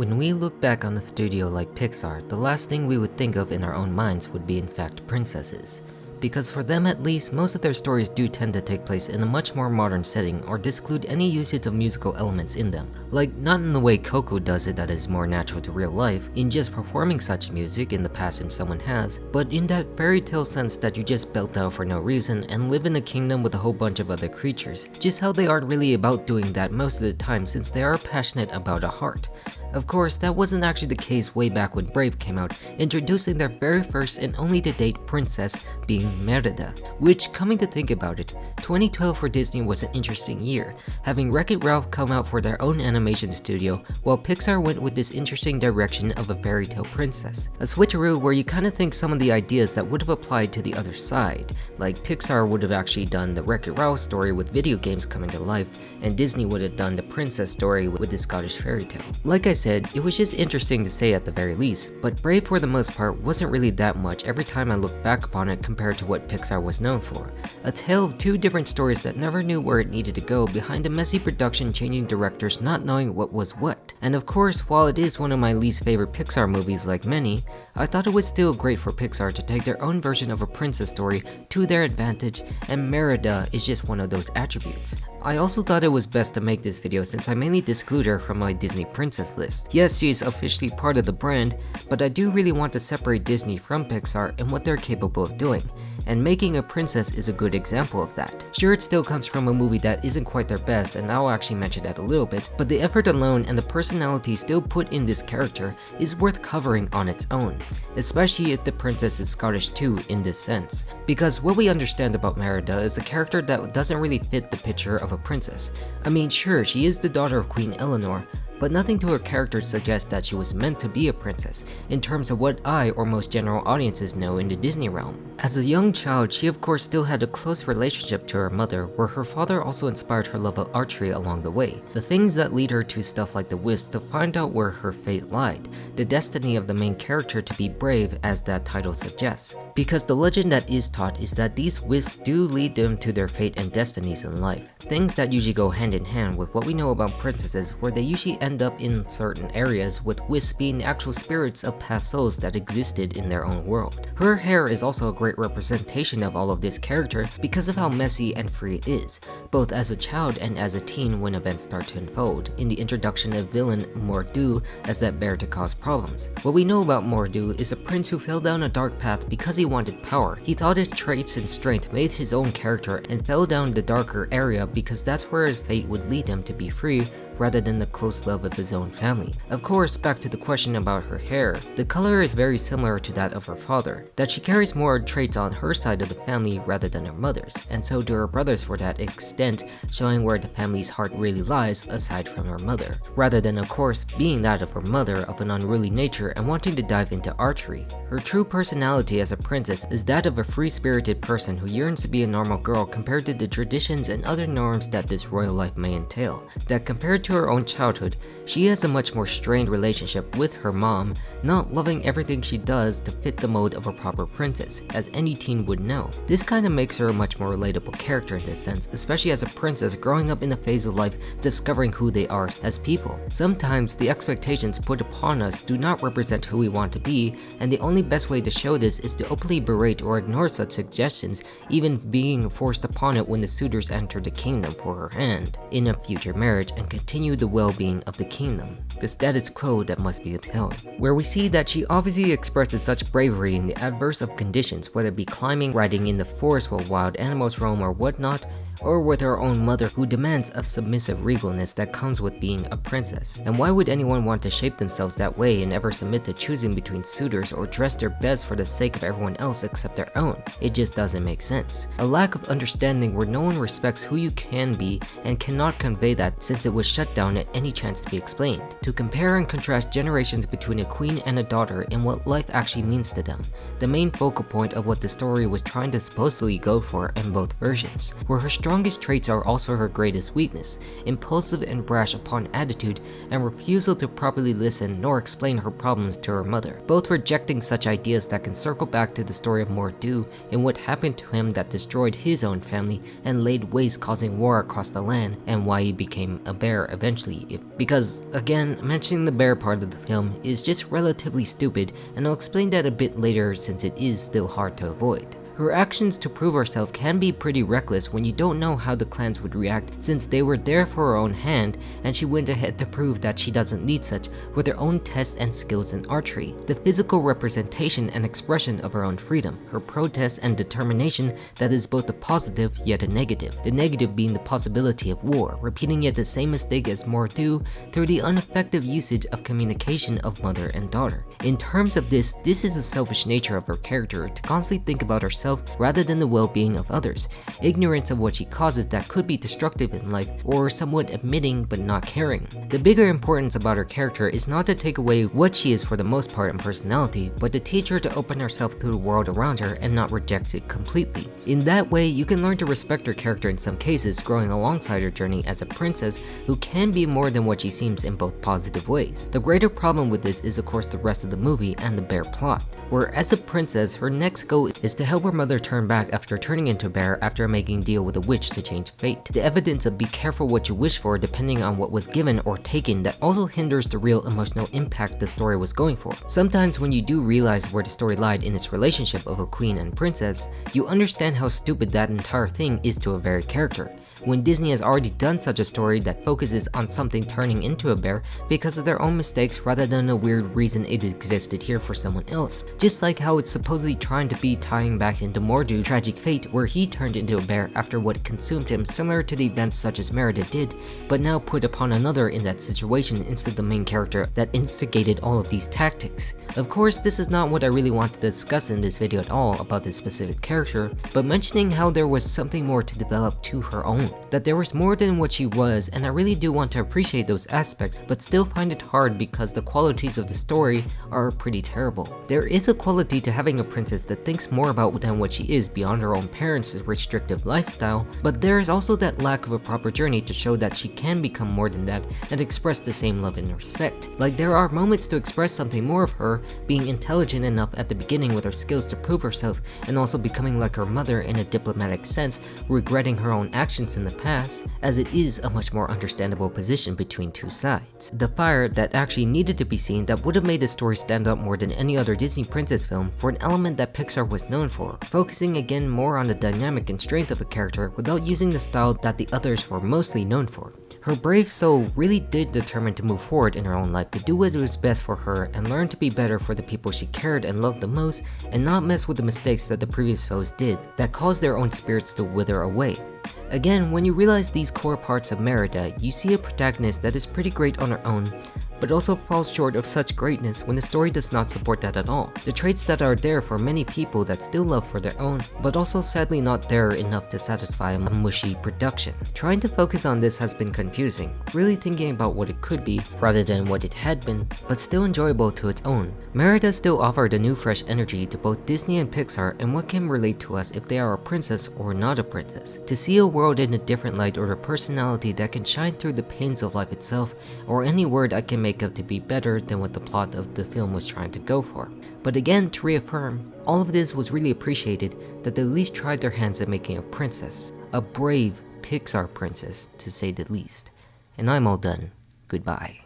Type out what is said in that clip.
When we look back on a studio like Pixar, the last thing we would think of in our own minds would be in fact princesses. Because for them at least, most of their stories do tend to take place in a much more modern setting or disclude any usage of musical elements in them. Like, not in the way Coco does it that is more natural to real life, in just performing such music in the past if someone has, but in that fairy tale sense that you just belt out for no reason and live in a kingdom with a whole bunch of other creatures. Just how they aren't really about doing that most of the time since they are passionate about a heart. Of course, that wasn't actually the case way back when Brave came out, introducing their very first and only to date princess being Merida. Which, coming to think about it, 2012 for Disney was an interesting year, having Wreck-It Ralph come out for their own animation studio, while Pixar went with this interesting direction of a fairy tale princess. A switcheroo where you kinda think some of the ideas that would have applied to the other side, like Pixar would have actually done the Wreck-It Ralph story with video games coming to life, and Disney would have done the princess story with the Scottish fairy tale. Like I said, it was just interesting to say at the very least, but Brave for the most part wasn't really that much every time I look back upon it compared to what Pixar was known for. A tale of two different stories that never knew where it needed to go behind a messy production changing directors not knowing what was what. And of course, while it is one of my least favorite Pixar movies like many, I thought it was still great for Pixar to take their own version of a princess story to their advantage, and Merida is just one of those attributes. I also thought it was best to make this video since I mainly disclude her from my Disney princess list. Yes, she is officially part of the brand, but I do really want to separate Disney from Pixar and what they're capable of doing, and making a princess is a good example of that. Sure, it still comes from a movie that isn't quite their best, and I'll actually mention that a little bit, but the effort alone and the personality still put in this character is worth covering on its own, especially if the princess is Scottish too in this sense. Because what we understand about Merida is a character that doesn't really fit the picture of a princess. I mean, sure, she is the daughter of Queen Eleanor, but nothing to her character suggests that she was meant to be a princess, in terms of what I or most general audiences know in the Disney realm. As a young child, she of course still had a close relationship to her mother, where her father also inspired her love of archery along the way. The things that lead her to stuff like the whist to find out where her fate lied, the destiny of the main character to be brave as that title suggests. Because the legend that is taught is that these whisks do lead them to their fate and destinies in life. Things that usually go hand in hand with what we know about princesses, where they usually end up in certain areas, with wisps being the actual spirits of past souls that existed in their own world. Her hair is also a great representation of all of this character because of how messy and free it is, both as a child and as a teen when events start to unfold, in the introduction of villain Mordu as that bear to cause problems. What we know about Mordu is a prince who fell down a dark path because he wanted power. He thought his traits and strength made his own character and fell down the darker area because that's where his fate would lead him to be free rather than the close love of his own family. Of course, back to the question about her hair, the color is very similar to that of her father, that she carries more traits on her side of the family rather than her mother's, and so do her brothers for that extent, showing where the family's heart really lies aside from her mother, rather than of course being that of her mother of an unruly nature and wanting to dive into archery. Her true personality as a princess is that of a free-spirited person who yearns to be a normal girl compared to the traditions and other norms that this royal life may entail, that compared to her own childhood, she has a much more strained relationship with her mom, not loving everything she does to fit the mold of a proper princess, as any teen would know. This kind of makes her a much more relatable character in this sense, especially as a princess growing up in a phase of life discovering who they are as people. Sometimes the expectations put upon us do not represent who we want to be, and the only best way to show this is to openly berate or ignore such suggestions, even being forced upon it when the suitors enter the kingdom for her hand in a future marriage and continue the well-being of the kingdom, the status quo that must be upheld. Where we see that she obviously expresses such bravery in the adverse of conditions, whether it be climbing, riding in the forest while wild animals roam or whatnot, or with her own mother who demands a submissive regalness that comes with being a princess. And why would anyone want to shape themselves that way and ever submit to choosing between suitors or dress their best for the sake of everyone else except their own? It just doesn't make sense. A lack of understanding where no one respects who you can be and cannot convey that since it was shut down at any chance to be explained. To compare and contrast generations between a queen and a daughter and what life actually means to them, the main focal point of what the story was trying to supposedly go for in both versions, where her strong strongest traits are also her greatest weakness: impulsive and brash upon attitude, and refusal to properly listen nor explain her problems to her mother, both rejecting such ideas that can circle back to the story of Mordu and what happened to him that destroyed his own family and laid waste, causing war across the land, and why he became a bear eventually. Because, again, mentioning the bear part of the film is just relatively stupid, and I'll explain that a bit later since it is still hard to avoid. Her actions to prove herself can be pretty reckless when you don't know how the clans would react, since they were there for her own hand, and she went ahead to prove that she doesn't need such with her own tests and skills in archery, the physical representation and expression of her own freedom, her protest and determination that is both a positive yet a negative, the negative being the possibility of war, repeating yet the same mistake as Mordu through the ineffective usage of communication of mother and daughter. In terms of this is the selfish nature of her character, to constantly think about herself rather than the well-being of others, ignorance of what she causes that could be destructive in life, or somewhat admitting but not caring. The bigger importance about her character is not to take away what she is for the most part in personality, but to teach her to open herself to the world around her and not reject it completely. In that way, you can learn to respect her character in some cases, growing alongside her journey as a princess who can be more than what she seems in both positive ways. The greater problem with this is of course the rest of the movie and the bear plot, where as a princess, her next goal is to help her mother turn back after turning into a bear after making a deal with a witch to change fate. The evidence of be careful what you wish for depending on what was given or taken that also hinders the real emotional impact the story was going for. Sometimes when you do realize where the story lied in its relationship of a queen and princess, you understand how stupid that entire thing is to a very character. When Disney has already done such a story that focuses on something turning into a bear because of their own mistakes rather than a weird reason it existed here for someone else. Just like how it's supposedly trying to be tying back into Mordu's tragic fate where he turned into a bear after what consumed him, similar to the events such as Merida did, but now put upon another in that situation instead of the main character that instigated all of these tactics. Of course, this is not what I really want to discuss in this video at all about this specific character, but mentioning how there was something more to develop to her own. That there was more than what she was, and I really do want to appreciate those aspects, but still find it hard because the qualities of the story are pretty terrible. There is a quality to having a princess that thinks more about than what she is beyond her own parents' restrictive lifestyle, but there is also that lack of a proper journey to show that she can become more than that and express the same love and respect. Like there are moments to express something more of her, being intelligent enough at the beginning with her skills to prove herself, and also becoming like her mother in a diplomatic sense, regretting her own actions in the past, as it is a much more understandable position between two sides. The fire that actually needed to be seen that would have made the story stand out more than any other Disney princess film for an element that Pixar was known for, focusing again more on the dynamic and strength of a character without using the style that the others were mostly known for. Her brave soul really did determine to move forward in her own life, to do what was best for her and learn to be better for the people she cared and loved the most, and not mess with the mistakes that the previous foes did that caused their own spirits to wither away. Again, when you realize these core parts of Merida, you see a protagonist that is pretty great on her own, but also falls short of such greatness when the story does not support that at all. The traits that are there for many people that still love for their own, but also sadly not there enough to satisfy a mushy production. Trying to focus on this has been confusing, really thinking about what it could be rather than what it had been, but still enjoyable to its own. Merida still offered a new fresh energy to both Disney and Pixar and what can relate to us if they are a princess or not a princess. To see a world in a different light or a personality that can shine through the pains of life itself, or any word I can make up to be better than what the plot of the film was trying to go for. But again, to reaffirm, all of this was really appreciated that they at least tried their hands at making a princess. A brave Pixar princess, to say the least. And I'm all done. Goodbye.